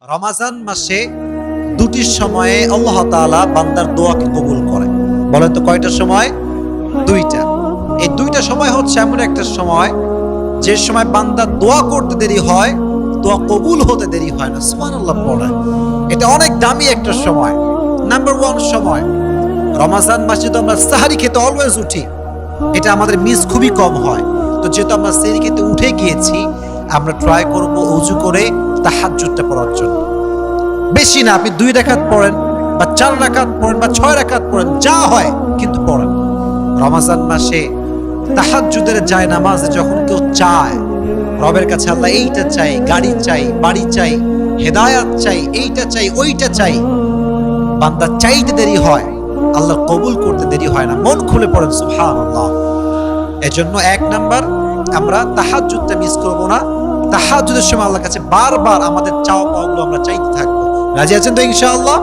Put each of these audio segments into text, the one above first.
রমাজান মাসে দুটি সময়ে আল্লাহ তাআলা বান্দার দোয়াকে কবুল করে। বলেন তো কয়টা সময়? দুইটা। এই দুইটা সময় হচ্ছে এমন একটা সময় যে সময় বান্দার দোয়া করতে দেরি হয়, দোয়া কবুল হতে দেরি হয় না। সুবহানাল্লাহ পড়ে। এটা অনেক দামি একটা সময়। নাম্বার 1 সময় রমাজান মাসে তো আমরা সাহারি খেতে অলওয়েজ উঠি, এটা আমাদের মিস খুবই কম হয়। তো যেহেতু আমরা সাহারি খেতে উঠে গিয়েছি, আমরা ট্রাই করব ওযু করে তাহাজ্জুদটা পড়ার জন্য। বেশি না, আপনি 2 রাকাত পড়েন বা 4 রাকাত পড়েন বা 6 রাকাত পড়েন, যা হয় কিন্তু পড়েন। রমাজান মাসে তাহাজ্জুদের যায় নামাজে যখন কেউ চায় রবের কাছে, আল্লাহ এইটা চাই, গাড়ি চাই, বাড়ি চাই, হেদায়াত চাই, এইটা চাই, ওইটা চাই, বান্দা চাইতে দেরি হয়, আল্লাহ কবুল করতে দেরি হয় না। মন খুলে পড়েন সুবহানাল্লাহ। এজন্য 1 নাম্বার, আমরা তাহাজ্জুদটা মিস করব না। তাহাজ্জুদের সময় আল্লাহর কাছে বারবার আমাদের চাওয়া পাওয়াগুলো আমরা চাইতে থাকবো। রাজি আছেন তো ইনশাআল্লাহ?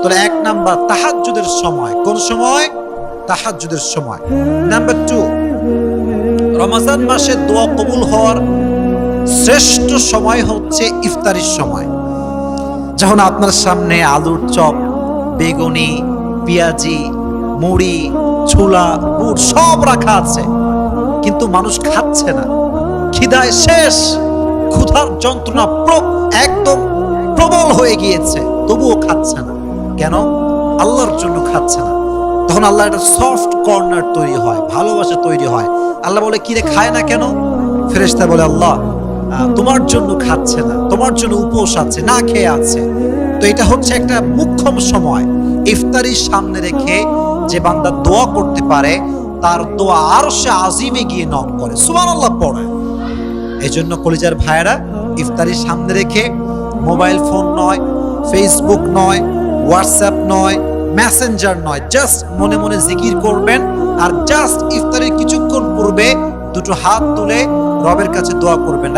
তাহলে 1 নাম্বার তাহাজ্জুদের সময়। কোন সময়? তাহাজ্জুদের সময়। নাম্বার 2, রমজান মাসে দোয়া কবুল হওয়ার শ্রেষ্ঠ সময় হচ্ছে ইফতারির সময়। যখন আপনার সামনে আলুর চপ, বেগুনি, পেঁয়াজি, মুড়ি, ছোলা, বুট সব রাখা আছে, কিন্তু মানুষ খাচ্ছে না, খিদায় শেষ, ক্ষুধার যন্ত্রণা একদম প্রবল হয়ে গিয়েছে, তবুও খাচ্ছে না। কেন? আল্লাহর জন্য খাচ্ছে না। তখন আল্লাহ একটা সফট কর্নার তৈরি হয়, ভালোবাসা তৈরি হয়। আল্লাহ বলে, কিরে খায় না কেন? ফেরেশতা বলে, আল্লাহ তোমার জন্য খাচ্ছে না, তোমার জন্য উপোস আছে, না খেয়ে আছে। তো এটা হচ্ছে একটা মুখ্যম সময়। ইফতারির সামনে রেখে যে বান্দা দোয়া করতে পারে, তার দোয়া আরশে আজিমে গিয়ে নক করে, সুবহানাল্লাহ পড়ে। এই জন্য কলিজার ভাইয়েরা, ইফতারির সামনে রেখে মোবাইল ফোন নয়, ফেসবুক নয়, হোয়াটসঅ্যাপ নয়, মেসেঞ্জার নয়, জাস্ট মনে মনে জিকির করবেন। আর জাস্ট ইফতারের কিছুক্ষণ পূর্বে দুটো হাত তুলে রবের কাছে দোয়া করবেন।